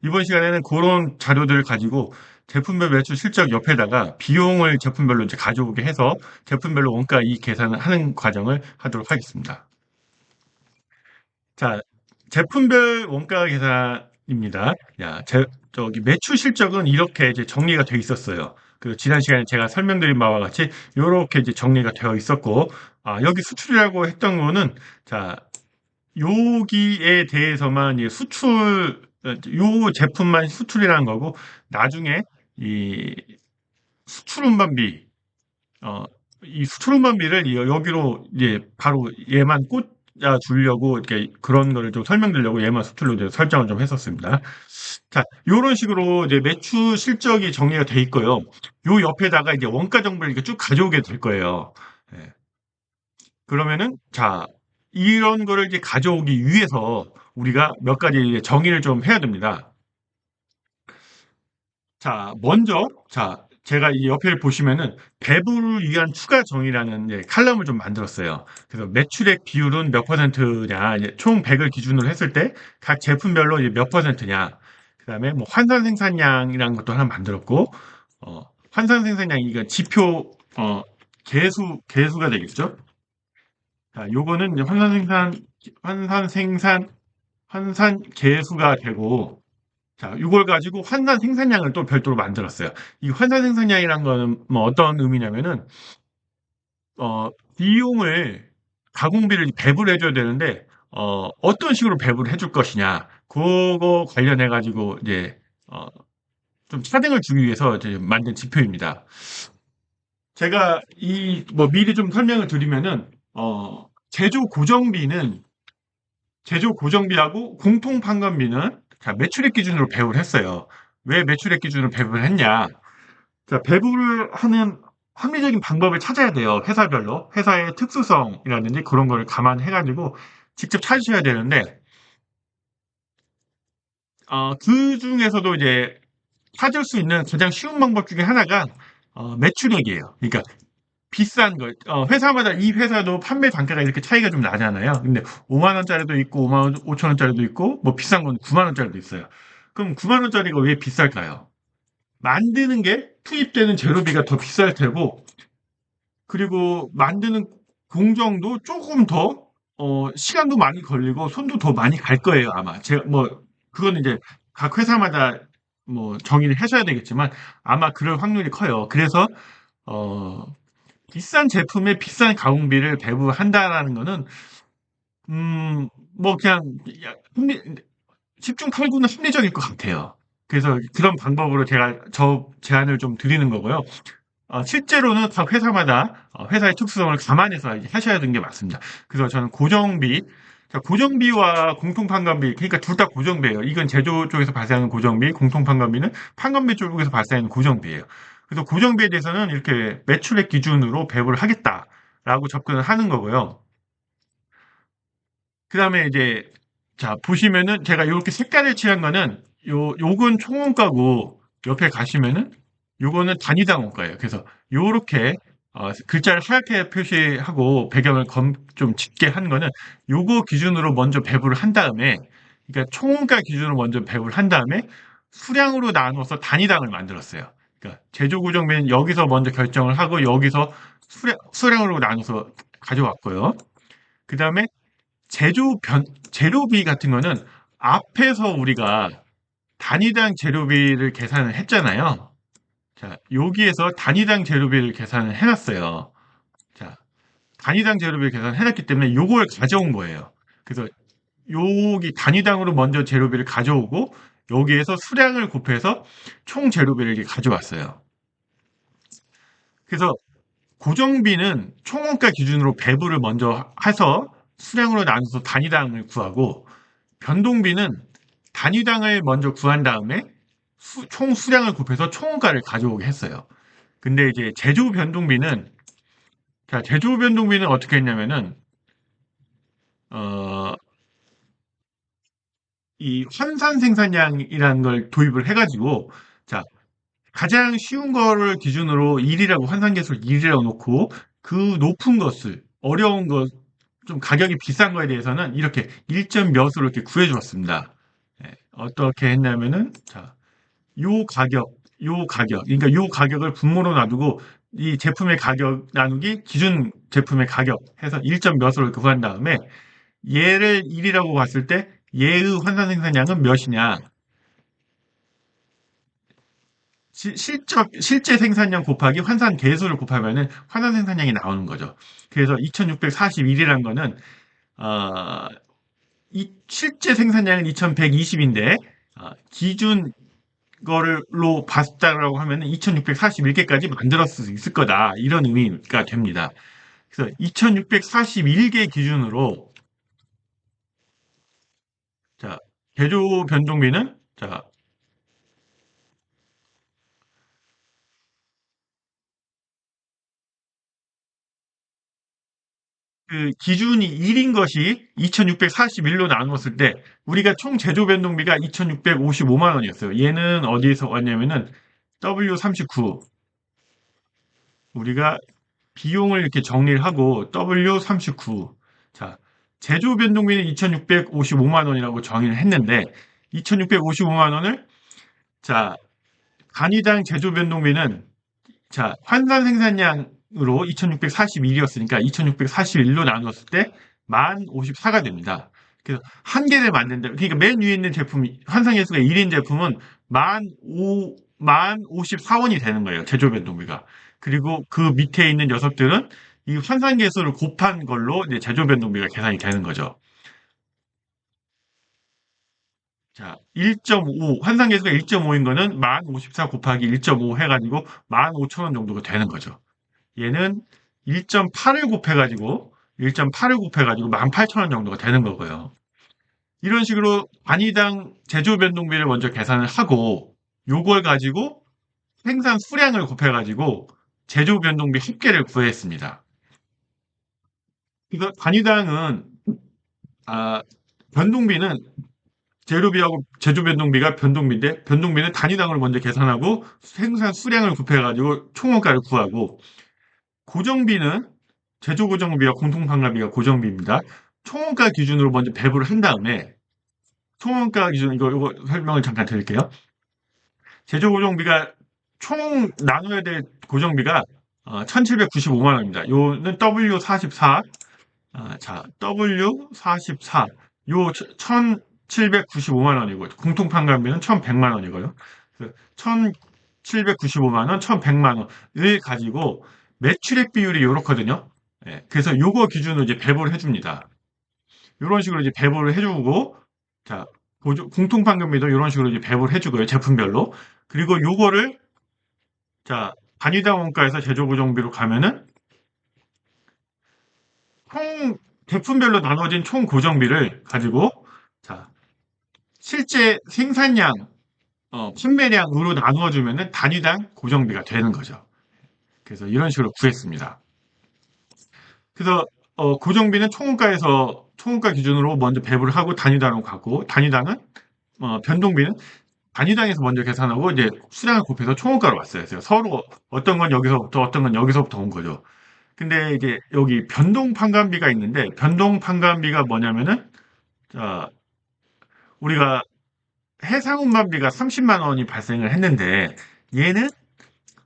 이번 시간에는 그런 자료들을 가지고 제품별 매출 실적 옆에다가 비용을 제품별로 이제 가져오게 해서 제품별로 원가 이익 계산을 하는 과정을 하도록 하겠습니다. 자, 제품별 원가 계산입니다. 저기 매출 실적은 이렇게 이제 정리가 돼 있었어요. 그 지난 시간에 제가 설명드린 바와 같이 이렇게 이제 정리가 되어 있었고, 여기 수출이라고 했던 거는 자, 여기에 대해서만 이제 요 제품만 수출이라는 거고, 나중에 이 수출 운반비, 어, 이 수출 운반비를 여기로 이제 바로 얘만 꽂아 주려고 이렇게 그런 거를 좀 설명드리려고 얘만 수출로 이제 설정을 좀 했었습니다. 자, 요런 식으로 이제 매출 실적이 정리가 돼 있고요. 요 옆에다가 이제 원가 정보를 이렇게 쭉 가져오게 될 거예요. 예. 그러면은, 이런 거를 이제 가져오기 위해서 우리가 몇 가지 이제 정의를 좀 해야 됩니다. 먼저, 제가 이 옆에 보시면은 배부를 위한 추가 정의라는 이제 칼럼을 좀 만들었어요. 그래서 매출액 비율은 몇 퍼센트냐, 이제 총 100을 기준으로 했을 때 각 제품별로 이제 몇 퍼센트냐, 그 다음에 뭐 환산 생산량이라는 것도 하나 만들었고, 환산 생산량이 이거 지표, 개수가 되겠죠? 요거는 이제 환산 생산, 환산 계수가 되고, 이걸 가지고 환산 생산량을 또 별도로 만들었어요. 이 환산 생산량이란 거는 뭐 어떤 의미냐면은, 어, 비용을, 가공비를 배분을 해줘야 되는데, 어떤 식으로 배분을 해줄 것이냐, 그거 관련해가지고, 이제, 어, 좀 차등을 주기 위해서 이제 만든 지표입니다. 제가 뭐 미리 좀 설명을 드리면은, 제조 고정비하고 공통 판관비는 매출액 기준으로 배분을 했어요. 왜 매출액 기준으로 배분을 했냐? 배분을 하는 합리적인 방법을 찾아야 돼요. 회사별로. 회사의 특수성이라든지 그런 거를 감안해가지고 직접 찾으셔야 되는데, 그 중에서도 이제 찾을 수 있는 가장 쉬운 방법 중에 하나가 매출액이에요. 그러니까 비싼 거, 회사마다 이 회사도 판매 단가가 이렇게 차이가 좀 나잖아요. 근데 5만 원짜리도 있고 5만 원, 5천 원짜리도 있고 뭐 비싼 건 9만 원짜리도 있어요. 그럼 9만 원짜리가 왜 비쌀까요? 만드는 게 투입되는 재료비가 더 비쌀 테고, 그리고 만드는 공정도 조금 더 시간도 많이 걸리고 손도 더 많이 갈 거예요, 아마. 제가 뭐 그거는 이제 각 회사마다 뭐 정의를 하셔야 되겠지만 아마 그럴 확률이 커요. 그래서 어 비싼 제품에 비싼 가공비를 배부한다라는 거는 뭐 그냥 합리, 10중 8구는 합리적일 것 같아요. 그래서 그런 방법으로 제가 제안을 좀 드리는 거고요. 실제로는 각 회사마다 회사의 특수성을 감안해서 이제 하셔야 되는 게 맞습니다. 그래서 저는 고정비, 고정비와 공통판관비, 그러니까 둘 다 고정비예요. 이건 제조 쪽에서 발생하는 고정비, 공통판관비는 판관비 쪽에서 발생하는 고정비예요. 그래서 고정비에 대해서는 이렇게 매출액 기준으로 배분을 하겠다라고 접근을 하는 거고요. 그 다음에 이제, 보시면은 제가 이렇게 색깔을 칠한 거는 요건 총원가고 옆에 가시면은 요거는 단위당 원가예요. 그래서 요렇게 글자를 하얗게 표시하고 배경을 좀 짙게 한 거는 요거 기준으로 먼저 배부를 한 다음에, 그러니까 총원가 기준으로 먼저 배부를 한 다음에 수량으로 나눠서 단위당을 만들었어요. 그러니까 제조 구정비는 여기서 먼저 결정을 하고 여기서 수량으로 나눠서 가져왔고요. 그 다음에 재료비 같은 거는 앞에서 우리가 단위당 재료비를 계산을 했잖아요. 여기에서 단위당 재료비를 계산을 해놨어요. 자, 단위당 재료비를 계산을 해놨기 때문에 요걸 가져온 거예요. 그래서 여기 단위당으로 먼저 재료비를 가져오고 여기에서 수량을 곱해서 총 재료비를 이렇게 가져왔어요. 그래서 고정비는 총원가 기준으로 배부를 먼저 해서 수량으로 나눠서 단위당을 구하고, 변동비는 단위당을 먼저 구한 다음에 총 수량을 곱해서 총원가를 가져오게 했어요. 근데 이제 제조 변동비는 자, 제조 변동비는 어떻게 했냐면은, 어, 이 환산 생산량이라는 걸 도입을 해가지고, 자, 가장 쉬운 거를 기준으로 1이라고, 환산계수를 1이라고 놓고, 그 높은 것을, 어려운 것, 좀 가격이 비싼 거에 대해서는 이렇게 1점 몇으로 이렇게 구해주었습니다. 예, 어떻게 했냐면은, 자, 요 가격, 요 가격, 그러니까 요 가격을 분모로 놔두고 이 제품의 가격 나누기 기준 제품의 가격 해서 1점 몇으로 이렇게 구한 다음에 얘를 1이라고 봤을 때 얘의 환산 생산량은 몇이냐? 실제 생산량 곱하기 환산 계수를 곱하면은 환산 생산량이 나오는 거죠. 그래서 2641이라는 거는 이 실제 생산량은 2120인데 기준 거를로 봤다라고 하면은 2641개까지 만들었을 수 있을 거다. 이런 의미가 됩니다. 그래서 2641개 기준으로 자, 개조 변동비는 자, 그 기준이 1인 것이 2641로 나누었을 때 우리가 총 제조 변동비가 2655만 원이었어요. 얘는 어디에서 왔냐면은 W39 우리가 비용을 이렇게 정리를 하고 W39. 자, 제조 변동비는 2,655만 원이라고 정의를 했는데 2,655만 원을 자, 단위당 제조 변동비는 자, 환산 생산량으로 2,641이었으니까 2,641로 나눴을 때 1,054가 됩니다. 그래서 한 개를 만든다. 그러니까 맨 위에 있는 제품이 환산 개수가 1인 제품은 1,54원이 되는 거예요. 제조 변동비가. 그리고 그 밑에 있는 녀석들은 이 환산 개수를 곱한 걸로 이제 제조 변동비가 계산이 되는 거죠. 자, 1.5, 환산 개수가 1.5인 거는 1,054 곱하기 1.5 해가지고 15,000원 정도가 되는 거죠. 얘는 1.8을 곱해가지고 1.8을 곱해가지고 18,000원 정도가 되는 거고요. 이런 식으로 단위당 제조 변동비를 먼저 계산을 하고 요걸 가지고 생산 수량을 곱해가지고 제조 변동비 합계를 구했습니다. 이거 단위당은 아, 변동비는 재료비하고 제조 변동비가 변동비인데 변동비는 단위당으로 먼저 계산하고 생산 수량을 곱해가지고 총원가를 구하고 고정비는 제조 고정비와 공통판관비가 고정비입니다. 총원가 기준으로 먼저 배부를 한 다음에 총원가 기준 이거 설명을 잠깐 드릴게요. 제조 고정비가 총 나눠야 될 고정비가 1,795만 원입니다. 요는 W44 자 W44 요 1,795만 원이고 공통판관비는 1,100만 원이고요. 1,795만 원, 1,100만 원을 가지고 매출액 비율이 요렇거든요. 예, 그래서 요거 기준으로 이제 배분을 해줍니다. 요런 식으로 이제 배분을 해주고, 자, 공통판금비도 요런 식으로 이제 배분을 해주고요. 제품별로. 그리고 요거를, 자, 단위당 원가에서 제조고정비로 가면은, 총, 제품별로 나눠진 총 고정비를 가지고, 자, 실제 생산량, 판매량으로 나누어주면은 단위당 고정비가 되는 거죠. 그래서 이런 식으로 구했습니다. 그래서 고정비는 총원가 기준으로 먼저 배분을 하고 단위당으로 가고 단위당은 변동비는 단위당에서 먼저 계산하고 이제 수량을 곱해서 총원가로 왔어요. 그래서 서로 어떤 건 여기서부터 어떤 건 여기서부터 온 거죠. 근데 이제 여기 변동 판관비가 있는데 변동 판관비가 뭐냐면은 자, 우리가 해상 운반비가 30만 원이 발생을 했는데 얘는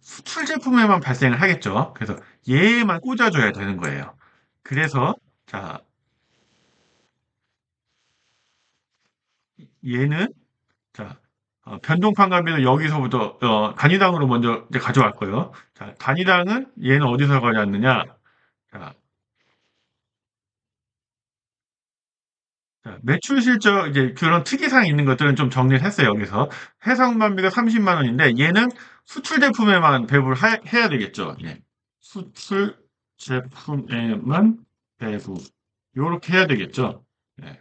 수출 제품에만 발생을 하겠죠. 그래서 얘만 꽂아줘야 되는 거예요. 그래서 자, 얘는 자, 변동판가비는 여기서부터 단위당으로 먼저 이제 가져갈 거예요. 자, 단위당은 얘는 어디서 가져왔느냐? 자, 매출 실적 이제 그런 특이사항이 있는 것들은 좀 정리를 했어요. 여기서 해상반비가 30만 원인데 얘는 수출 제품에만 배부를 해야 되겠죠. 예. 수출 제품에만 배부 요렇게 해야 되겠죠. 예.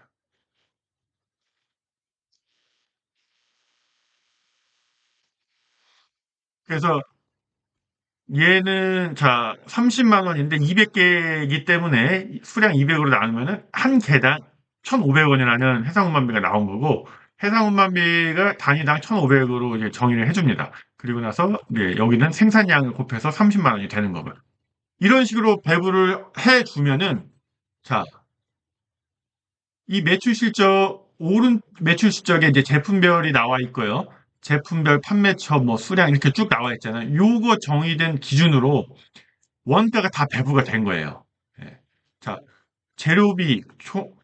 그래서 얘는 자 30만 원인데 200개이기 때문에 수량 200으로 나누면은 한 개당 1,500원이라는 해상운반비가 나온 거고 해상운반비가 단위당 1,500으로 이제 정의를 해줍니다. 그리고 나서 이제 여기는 생산량을 곱해서 30만 원이 되는 거고요. 이런 식으로 배부를 해주면은 자, 이 매출 실적 오른 매출 실적에 이제 제품별이 나와 있고요. 제품별 판매처 뭐 수량 이렇게 쭉 나와 있잖아요. 요거 정의된 기준으로 원가가 다 배부가 된 거예요. 예. 자, 재료비,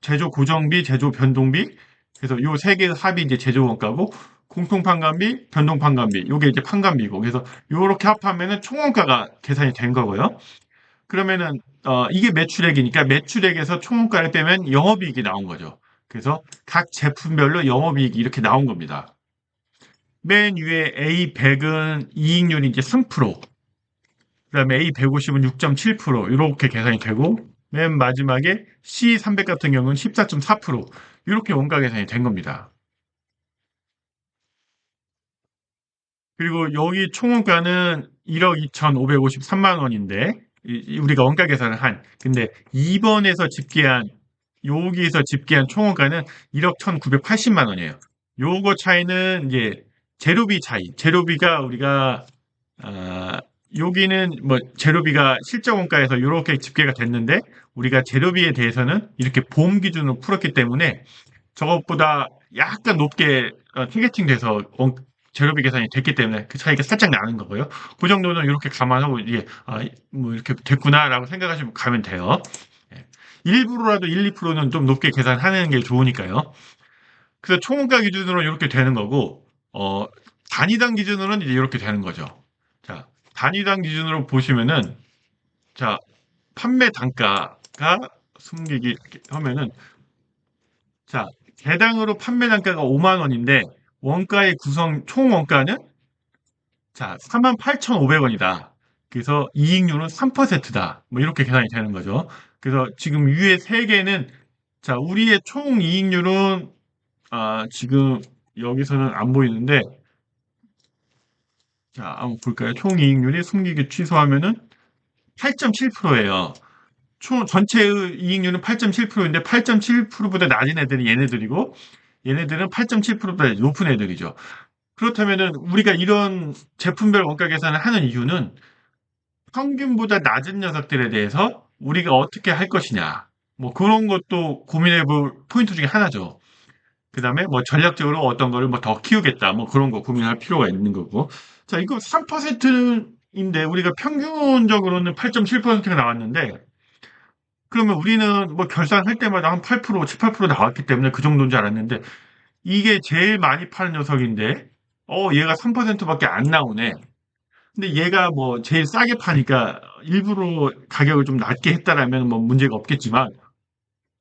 제조 고정비, 제조 변동비. 그래서 요 세 개의 합이 이제 제조 원가고 공통 판관비, 변동 판관비. 요게 이제 판관비고. 그래서 요렇게 합하면은 총 원가가 계산이 된 거고요. 그러면은 이게 매출액이니까 매출액에서 총 원가를 빼면 영업이익이 나온 거죠. 그래서 각 제품별로 영업이익이 이렇게 나온 겁니다. 맨 위에 A100은 이익률이 이제 3%, 그다음에 A150은 6.7% 이렇게 계산이 되고 맨 마지막에 C300 같은 경우는 14.4% 이렇게 원가 계산이 된 겁니다. 그리고 여기 총 원가는 1억 2,553만 원인데 우리가 원가 계산을 한 근데 2번에서 집계한 여기에서 집계한 총 원가는 1억 1,980만 원이에요. 요거 차이는 이제 재료비 차이. 재료비가 우리가 아, 여기는 뭐 재료비가 실적 원가에서 이렇게 집계가 됐는데 우리가 재료비에 대해서는 이렇게 보험 기준으로 풀었기 때문에 저것보다 약간 높게 티겟팅 돼서 재료비 계산이 됐기 때문에 그 차이가 살짝 나는 거고요. 그 정도는 이렇게 감안하고 이게 뭐 이렇게 됐구나라고 생각하시면 가면 돼요. 예. 일부러라도 1, 2%는 좀 높게 계산하는 게 좋으니까요. 그래서 총원가 기준으로 이렇게 되는 거고 단위당 기준으로는 이제 이렇게 되는 거죠. 자, 단위당 기준으로 보시면은 자, 판매 단가가 승객이 이렇게 하면은 자, 개당으로 판매 단가가 5만 원인데 원가의 구성 총 원가는 자, 48,500원이다. 그래서 이익률은 3%다. 뭐 이렇게 계산이 되는 거죠. 그래서 지금 위에 세 개는 자, 우리의 총 이익률은 지금 여기서는 안 보이는데 자, 한번 볼까요? 총 이익률이 숨기기 취소하면은 8.7%예요. 총 전체의 이익률은 8.7%인데 8.7%보다 낮은 애들이 얘네들이고 얘네들은 8.7%보다 높은 애들이죠. 그렇다면은 우리가 이런 제품별 원가 계산을 하는 이유는 평균보다 낮은 녀석들에 대해서 우리가 어떻게 할 것이냐. 뭐 그런 것도 고민해 볼 포인트 중에 하나죠. 그다음에 뭐 전략적으로 어떤 거를 뭐 더 키우겠다. 뭐 그런 거 고민할 필요가 있는 거고. 자, 이거 3%인데 우리가 평균적으로는 8.7%가 나왔는데 그러면 우리는 뭐 결산할 때마다 한 8%, 7, 8% 나왔기 때문에 그 정도인 줄 알았는데 이게 제일 많이 파는 녀석인데 얘가 3%밖에 안 나오네. 근데 얘가 뭐 제일 싸게 파니까 일부러 가격을 좀 낮게 했다라면 뭐 문제가 없겠지만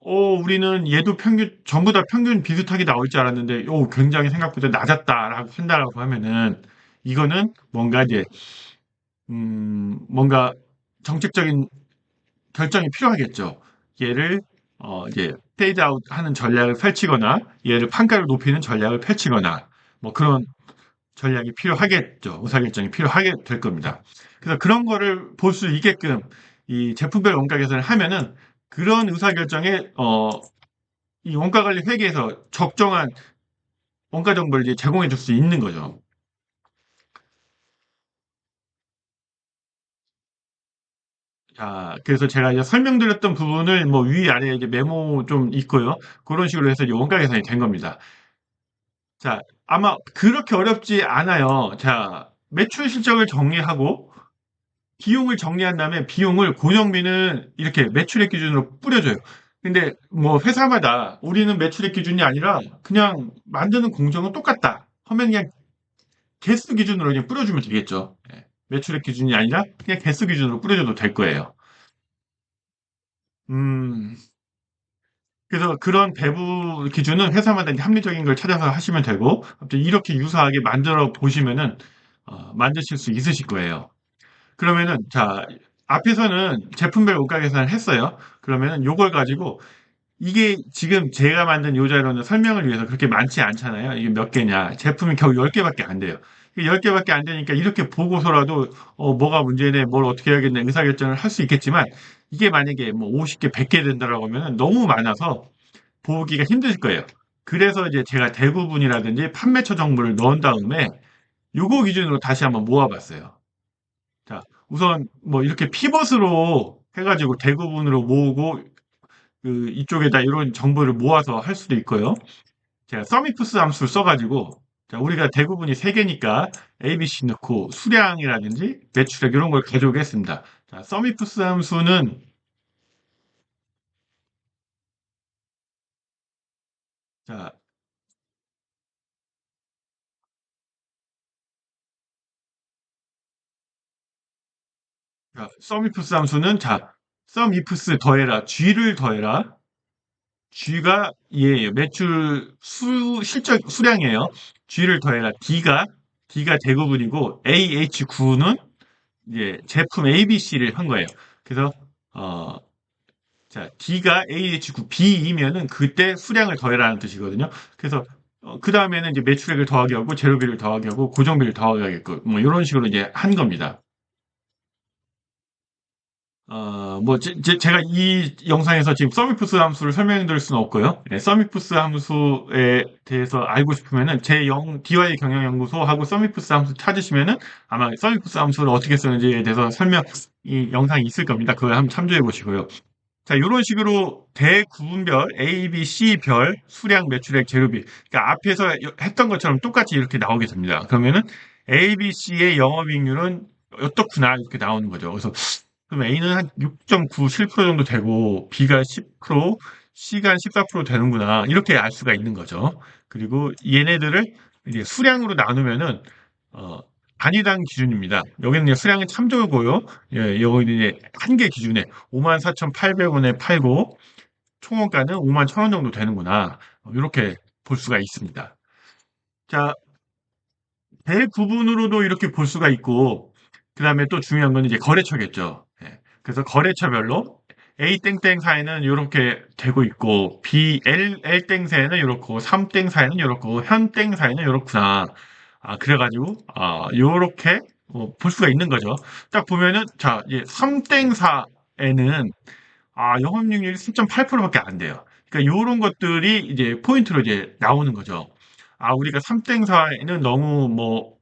우리는 얘도 평균 전부 다 평균 비슷하게 나올 줄 알았는데 굉장히 생각보다 낮았다라고 한다라고 하면은 이거는 뭔가 이제 뭔가 정책적인 결정이 필요하겠죠. 얘를 이제 페이드 아웃 하는 전략을 펼치거나 얘를 판가를 높이는 전략을 펼치거나 뭐 그런 전략이 필요하겠죠. 의사결정이 필요하게 될 겁니다. 그래서 그런 거를 볼 수 있게끔 이 제품별 원가 개선을 하면은 그런 의사결정에 이 원가관리 회계에서 적정한 원가 정보를 이제 제공해 줄 수 있는 거죠. 자, 그래서 제가 이제 설명드렸던 부분을 뭐 위아래 이제 메모 좀 있고요. 그런 식으로 해서 이제 원가 계산이 된 겁니다. 자, 아마 그렇게 어렵지 않아요. 자, 매출 실적을 정리하고 비용을 정리한 다음에 비용을 고정비는 이렇게 매출액 기준으로 뿌려줘요. 근데 뭐 회사마다 우리는 매출액 기준이 아니라 그냥 만드는 공정은 똑같다. 하면 그냥 개수 기준으로 그냥 뿌려주면 되겠죠. 예. 매출액 기준이 아니라 그냥 개수 기준으로 뿌려줘도 될 거예요. 음, 그래서 그런 배부 기준은 회사마다 이제 합리적인 걸 찾아서 하시면 되고, 아무튼 이렇게 유사하게 만들어 보시면은, 만드실 수 있으실 거예요. 그러면은, 자, 앞에서는 제품별 원가 계산을 했어요. 그러면은 요걸 가지고, 이게 지금 제가 만든 요 자료는 설명을 위해서 그렇게 많지 않잖아요. 이게 몇 개냐. 제품이 겨우 10개밖에 안 돼요. 10개밖에 안 되니까 이렇게 보고서라도 뭐가 문제네, 뭘 어떻게 해야겠네 의사결정을 할 수 있겠지만 이게 만약에 뭐 50개, 100개 된다라고 하면 너무 많아서 보기가 힘드실 거예요. 그래서 이제 제가 대구분이라든지 판매처 정보를 넣은 다음에 요거 기준으로 다시 한번 모아봤어요. 자, 우선 뭐 이렇게 피벗으로 해가지고 대구분으로 모으고 그 이쪽에다 이런 정보를 모아서 할 수도 있고요. 제가 서미프스 함수를 써가지고 자, 우리가 대부분이 세 개니까 ABC 넣고 수량이라든지 매출액 이런 걸 가져오겠습니다. 자, 서미프스 함수는 자, 서미프스 함수는 자, 서미프스 더해라 G를 더해라 G가 얘예요. 매출 실적 수량이에요. G를 더해라 D가 대부분이고 AH9는 이제 제품 ABC를 한 거예요. 그래서 어, 자, D가 AH9 B이면은 그때 수량을 더해라는 뜻이거든요. 그래서 그 다음에는 이제 매출액을 더하기 하고 재료비를 더하기 하고 고정비를 더하기 하겠고 뭐 이런 식으로 이제 한 겁니다. 뭐 제가 이 영상에서 지금 서미프스 함수를 설명드릴 수는 없고요. 네, 서미프스 함수에 대해서 알고 싶으면은 DY 경영연구소하고 서미프스 함수 찾으시면은 아마 서미프스 함수를 어떻게 쓰는지에 대해서 이 영상이 있을 겁니다. 그걸 한번 참조해 보시고요. 자, 이런 식으로 대구분별 A, B, C별 수량, 매출액, 재료비. 그러니까 앞에서 했던 것처럼 똑같이 이렇게 나오게 됩니다. 그러면은 A, B, C의 영업이익률은 어떻구나 이렇게 나오는 거죠. 그래서 그럼 A는 한 6.97% 정도 되고 B가 10%, C가 한 14% 되는구나 이렇게 알 수가 있는 거죠. 그리고 얘네들을 이제 수량으로 나누면은 어, 단위당 기준입니다. 여기는 이제 수량은 참조고요. 예, 여기는 이제 한 개 기준에 54,800원에 팔고 총원가는 5만 1,000원 정도 되는구나. 이렇게 볼 수가 있습니다. 자, 대부분으로도 이렇게 볼 수가 있고, 그 다음에 또 중요한 건 이제 거래처겠죠. 예. 그래서 거래처별로 A 땡땡사에는 이렇게 되고 있고, B, L 땡사에는 이렇고, 3 땡사에는 이렇고, 현 땡사에는 이렇구나. 그래가지고, 요렇게 볼 수가 있는 거죠. 딱 보면은, 자, 이제 3 땡사에는 영업이익률이 3.8%밖에 안 돼요. 그러니까 요런 것들이 이제 포인트로 이제 나오는 거죠. 우리가 삼땡사에는 너무 뭐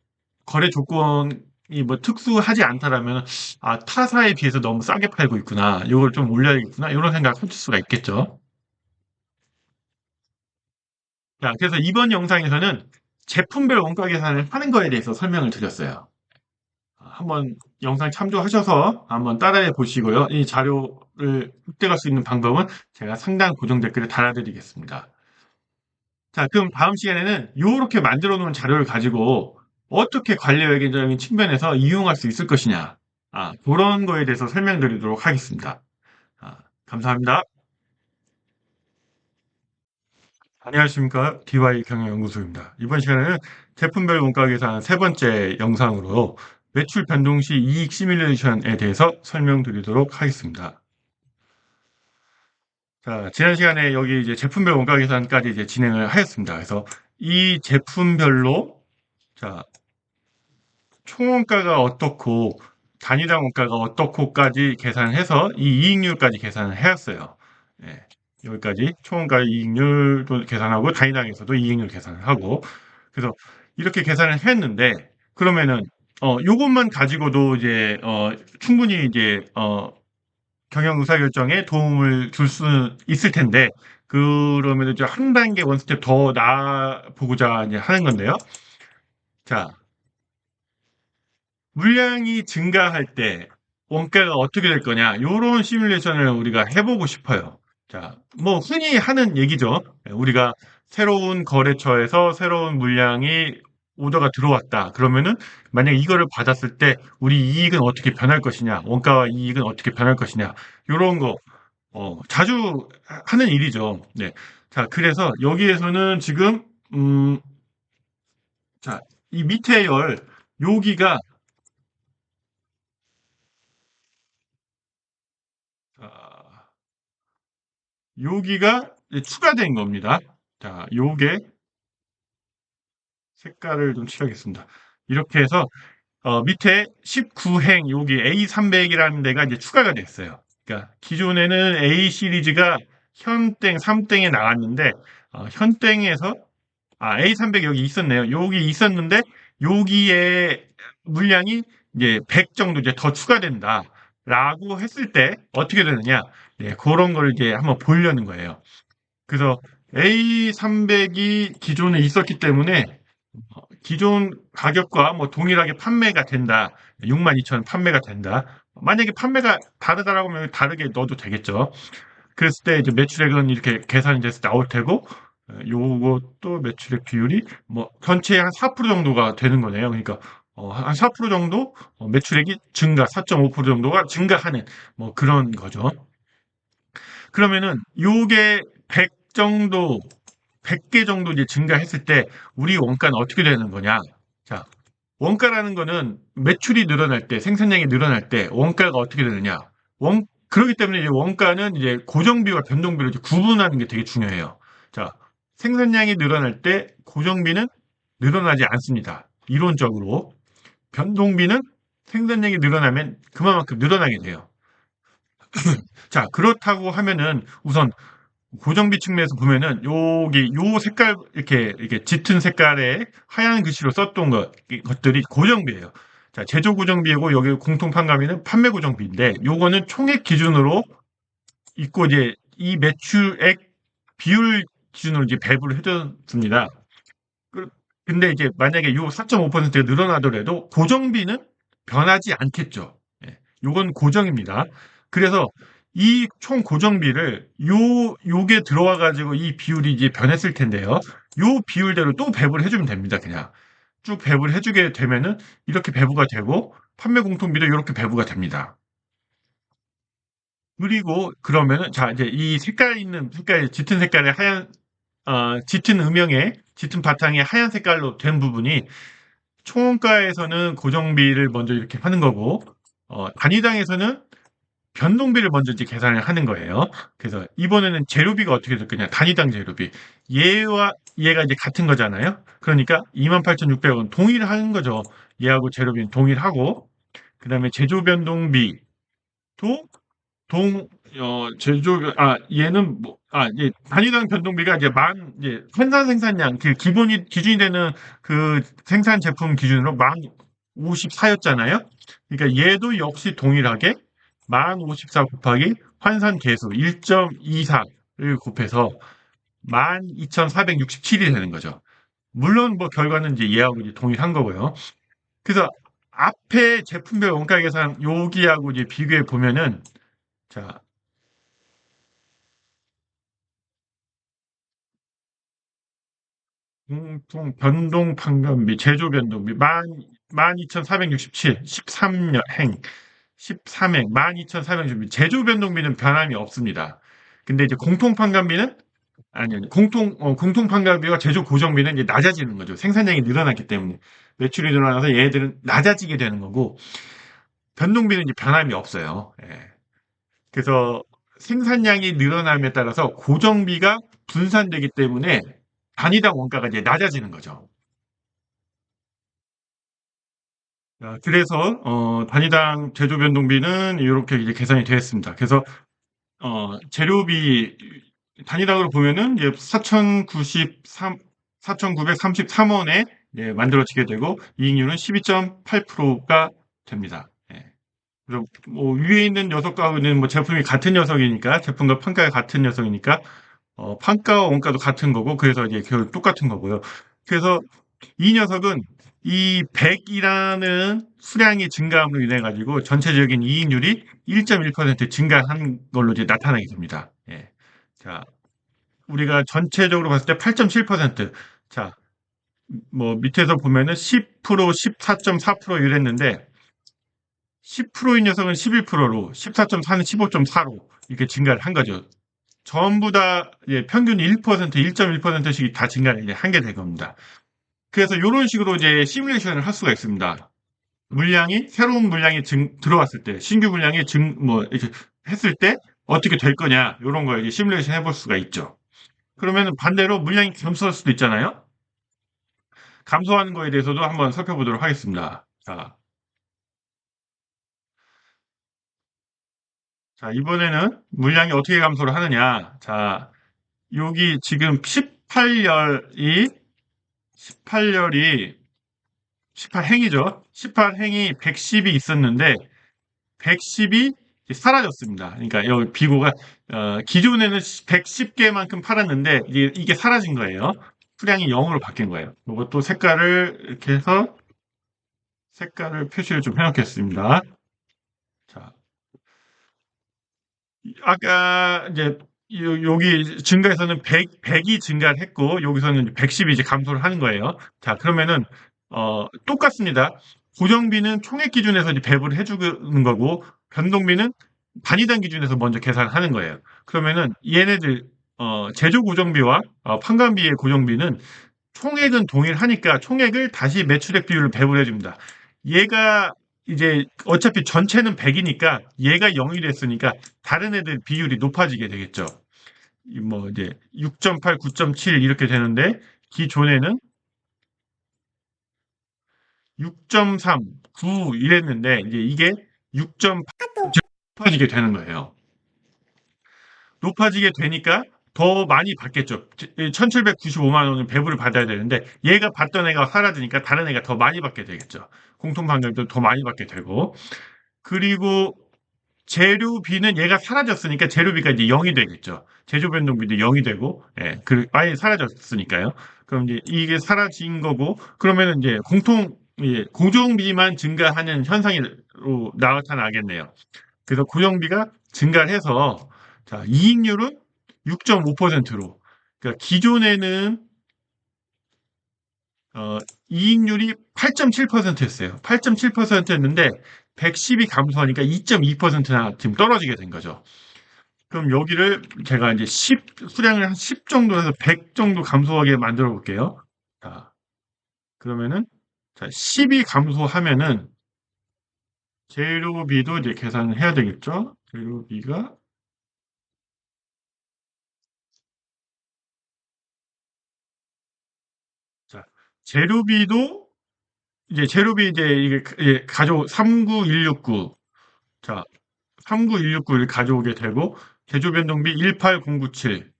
거래 조건이 뭐 특수하지 않다라면 타사에 비해서 너무 싸게 팔고 있구나. 요걸 좀 올려야겠구나. 이런 생각 하실 수가 있겠죠. 자, 그래서 이번 영상에서는 제품별 원가 계산을 하는 거에 대해서 설명을 드렸어요. 한번 영상 참조하셔서 한번 따라해 보시고요. 이 자료를 획득할 수 있는 방법은 제가 상단 고정 댓글에 달아드리겠습니다. 자, 그럼 다음 시간에는 이렇게 만들어 놓은 자료를 가지고 어떻게 관리회계적인 측면에서 이용할 수 있을 것이냐. 그런 거에 대해서 설명드리도록 하겠습니다. 감사합니다. 안녕하십니까. DY 경영연구소입니다. 이번 시간에는 제품별 원가 계산 세 번째 영상으로 매출 변동 시 이익 시뮬레이션에 대해서 설명드리도록 하겠습니다. 자, 지난 시간에 여기 이제 제품별 원가 계산까지 이제 진행을 하였습니다. 그래서 이 제품별로 자, 총원가가 어떻고 단위당 원가가 어떻고까지 계산해서 이 이익률까지 계산을 해왔어요. 예, 여기까지 총원가 이익률도 계산하고 단위당에서도 이익률 계산을 하고 그래서 이렇게 계산을 했는데 그러면은 요것만 가지고도 이제 충분히 이제 경영 의사결정에 도움을 줄 수 있을 텐데 그러면 이제 한 단계 원 스텝 더 나아 보고자 이제 하는 건데요. 자, 물량이 증가할 때 원가가 어떻게 될 거냐, 요런 시뮬레이션을 우리가 해보고 싶어요. 자, 뭐 흔히 하는 얘기죠. 우리가 새로운 거래처에서 새로운 물량이 오더가 들어왔다. 그러면은 만약 이거를 받았을 때 우리 이익은 어떻게 변할 것이냐, 원가와 이익은 어떻게 변할 것이냐, 요런 거 자주 하는 일이죠. 네. 자, 그래서 여기에서는 지금 자, 이 밑에 여기가 아, 여기가 이제 추가된 겁니다. 자, 요게 색깔을 좀 칠하겠습니다. 이렇게 해서 밑에 19행 여기 A300이라는 데가 이제 추가가 됐어요. 그러니까 기존에는 A 시리즈가 현땡, 3땡에 나왔는데 현땡에서 A300 여기 있었네요. 여기 있었는데 여기에 물량이 이제 100 정도 이제 더 추가된다라고 했을 때 어떻게 되느냐? 네, 그런 걸 이제 한번 보려는 거예요. 그래서 A300이 기존에 있었기 때문에 기존 가격과 뭐 동일하게 판매가 된다. 62,000 판매가 된다. 만약에 판매가 다르다라고 하면 다르게 넣어도 되겠죠. 그랬을 때 이제 매출액은 이렇게 계산이 돼서 나올 테고, 요것도 매출액 비율이 뭐 전체의 한 4% 정도가 되는 거네요. 그러니까 한 4% 정도 매출액이 증가, 4.5% 정도가 증가하는 뭐 그런 거죠. 그러면은 요게 100 정도, 100개 정도 이제 증가했을 때 우리 원가는 어떻게 되는 거냐? 자, 원가라는 거는 매출이 늘어날 때, 생산량이 늘어날 때 원가가 어떻게 되느냐? 그렇기 때문에 이제 원가는 이제 고정비와 변동비를 이제 구분하는 게 되게 중요해요. 자, 생산량이 늘어날 때 고정비는 늘어나지 않습니다. 이론적으로. 변동비는 생산량이 늘어나면 그만큼 늘어나게 돼요. 자, 그렇다고 하면은 우선 고정비 측면에서 보면은 여기 요 색깔 이렇게 짙은 색깔의 하얀 글씨로 썼던 것들이 고정비예요. 자, 제조 고정비이고 여기 공통 판가비는 판매 고정비인데 요거는 총액 기준으로 있고 이제 이 매출액 비율 기준으로 이제 배분을 해줬습니다. 그- 근데 이제 만약에 요 4.5%가 늘어나더라도 고정비는 변하지 않겠죠. 예, 요건 고정입니다. 그래서 이 총 고정비를 요게 들어와 가지고 이 비율이 이제 변했을 텐데요. 요 비율대로 또 배분을 해주면 됩니다. 그냥 쭉 배분을 해주게 되면은 이렇게 배부가 되고 판매 공통비도 이렇게 배부가 됩니다. 그리고 그러면은 자 이제 이 색깔 있는 색깔 짙은 색깔의 하얀 짙은 음영의 짙은 바탕의 하얀 색깔로 된 부분이 총원가에서는 고정비를 먼저 이렇게 하는 거고, 단위당에서는 변동비를 먼저 이제 계산을 하는 거예요. 그래서 이번에는 재료비가 어떻게 될 거냐? 단위당 재료비. 얘와 얘가 이제 같은 거잖아요. 그러니까 28,600원 동일하는 거죠. 얘하고 재료비는 동일하고, 그 다음에 제조 변동비도 얘는 단위당 변동비가 이제 생산 생산량, 그 기준이 되는 그 생산 제품 기준으로 만 54였잖아요. 그러니까 얘도 역시 동일하게 만 54 곱하기 환산 계수 1.24를 곱해서 12,467이 되는 거죠. 물론 뭐 결과는 이제 얘하고 이제 동일한 거고요. 그래서 앞에 제품별 원가 계산 여기하고 이제 비교해 보면은 자, 공통 변동 판관비, 제조 변동비, 12,467, 13행, 12,467, 제조 변동비는 변함이 없습니다. 근데 이제 공통 판관비는, 아니, 공통 판관비와 제조 고정비는 이제 낮아지는 거죠. 생산량이 늘어났기 때문에. 매출이 늘어나서 얘들은 낮아지게 되는 거고, 변동비는 이제 변함이 없어요. 예. 그래서 생산량이 늘어남에 따라서 고정비가 분산되기 때문에 단위당 원가가 이제 낮아지는 거죠. 그래서 단위당 제조 변동비는 이렇게 이제 계산이 되었습니다. 그래서 재료비 단위당으로 보면은 이제 4,933원에 만들어지게 되고 이익률은 12.8%가 됩니다. 예. 그래서 뭐 위에 있는 녀석과는 뭐 제품이 같은 녀석이니까 제품과 판가가 같은 녀석이니까 판가와 원가도 같은 거고 그래서 이제 결국 똑같은 거고요. 그래서 이 녀석은 이 100이라는 수량이 증가함으로 인해 가지고 전체적인 이익률이 1.1% 증가한 걸로 이제 나타나게 됩니다. 예. 자, 우리가 전체적으로 봤을 때 8.7%. 자, 뭐 밑에서 보면은 10%, 14.4% 이랬는데 10%인 녀석은 11%로, 14.4는 15.4로 이렇게 증가를 한 거죠. 전부 다 평균 1%, 1.1%씩 다 증가를 이제 한 게 된 겁니다. 그래서 이런 식으로 이제 시뮬레이션을 할 수가 있습니다. 새로운 물량이 들어왔을 때, 신규 물량이 이렇게 했을 때 어떻게 될 거냐, 이런 거 이제 시뮬레이션 해볼 수가 있죠. 그러면 반대로 물량이 감소할 수도 있잖아요. 감소하는 거에 대해서도 한번 살펴보도록 하겠습니다. 자, 이번에는 물량이 어떻게 감소를 하느냐. 자, 여기 지금 18열이 18행이 110이 있었는데 110이 사라졌습니다. 그러니까 여기 비고가 기존에는 110개만큼 팔았는데 이게 사라진 거예요. 수량이 0으로 바뀐 거예요. 이것도 색깔을 이렇게 해서 색깔을 표시를 좀 해놓겠습니다. 자, 아까 이제 여기 증가에서는 100이 증가를 했고 여기서는 110이 이제 감소를 하는 거예요. 자, 그러면은 똑같습니다. 고정비는 총액 기준에서 이제 배분을 해주는 거고 변동비는 단위당 기준에서 먼저 계산을 하는 거예요. 그러면은 얘네들 제조 고정비와 판관비의 고정비는 총액은 동일하니까 총액을 다시 매출액 비율을 배분해 줍니다. 얘가 이제 어차피 전체는 100이니까 얘가 0이 됐으니까 다른 애들 비율이 높아지게 되겠죠. 뭐 이제 6.8, 9.7 이렇게 되는데 기존에는 6.3, 9 이랬는데 이제 이게 6.8 높아지게 되는 거예요. 높아지게 되니까 더 많이 받겠죠. 1795만 원은 배부를 받아야 되는데 얘가 받던 애가 사라지니까 다른 애가 더 많이 받게 되겠죠. 공통방정도 더 많이 받게 되고 그리고 재료비는 얘가 사라졌으니까 재료비가 이제 0이 되겠죠. 제조 변동비도 0이 되고 아예 사라졌으니까요. 그럼 이제 이게 사라진 거고 그러면 이제 고정비만 증가하는 현상으로 나타나겠네요. 그래서 고정비가 증가를 해서 자, 이익률은 6.5%로 그러니까 기존에는 어, 이익률이 8.7%였어요. 8.7%였는데 110이 감소하니까 2.2%나 지금 떨어지게 된 거죠. 그럼 여기를 제가 이제 10 수량을 한 10 정도 해서 100 정도 감소하게 만들어 볼게요. 자, 그러면은 자, 10이 감소하면은 재료비도 이제 계산을 해야 되겠죠. 재료비가 자, 재료비도 재료비 이게 가져 39169 자, 39169를 가져오게 되고 제조 변동비 18097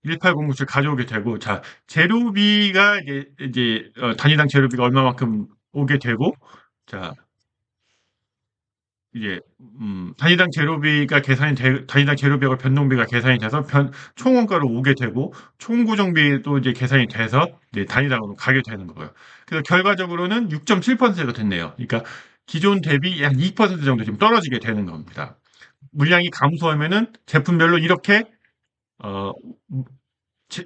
18097 가져오게 되고 자, 재료비가 단위당 재료비가 얼마만큼 오게 되고 자, 이제 단위당 재료비하고 변동비가 계산이 돼서 총원가로 오게 되고 총고정비도 이제 계산이 돼서 이제 단위당으로 가게 되는 거고요. 그래서 결과적으로는 6.7%가 됐네요. 그러니까 기존 대비 약 2% 정도 지금 떨어지게 되는 겁니다. 물량이 감소하면은 제품별로 이렇게 어,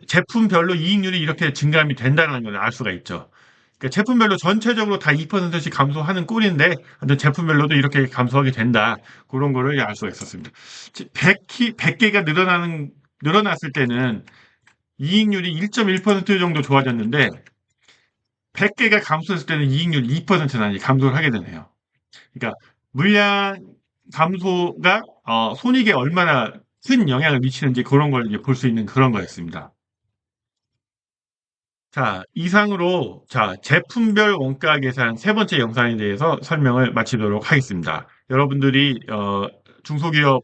제품별로 이익률이 이렇게 증감이 된다는 걸 알 수가 있죠. 그러니까 제품별로 전체적으로 다 2%씩 감소하는 꼴인데 제품별로도 이렇게 감소하게 된다. 그런 거를 알 수가 있었습니다. 100개가 늘어났을 때는 이익률이 1.1% 정도 좋아졌는데 100개가 감소했을 때는 이익률 2%나 감소를 하게 되네요. 그러니까 물량 감소가 손익에 얼마나 큰 영향을 미치는지 그런 걸 볼 수 있는 그런 거였습니다. 자, 이상으로 제품별 원가 계산 세 번째 영상에 대해서 설명을 마치도록 하겠습니다. 중소기업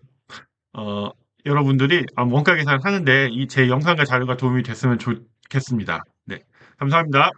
어, 여러분들이 원가 계산 하는데 이 제 영상과 자료가 도움이 됐으면 좋겠습니다. 네, 감사합니다.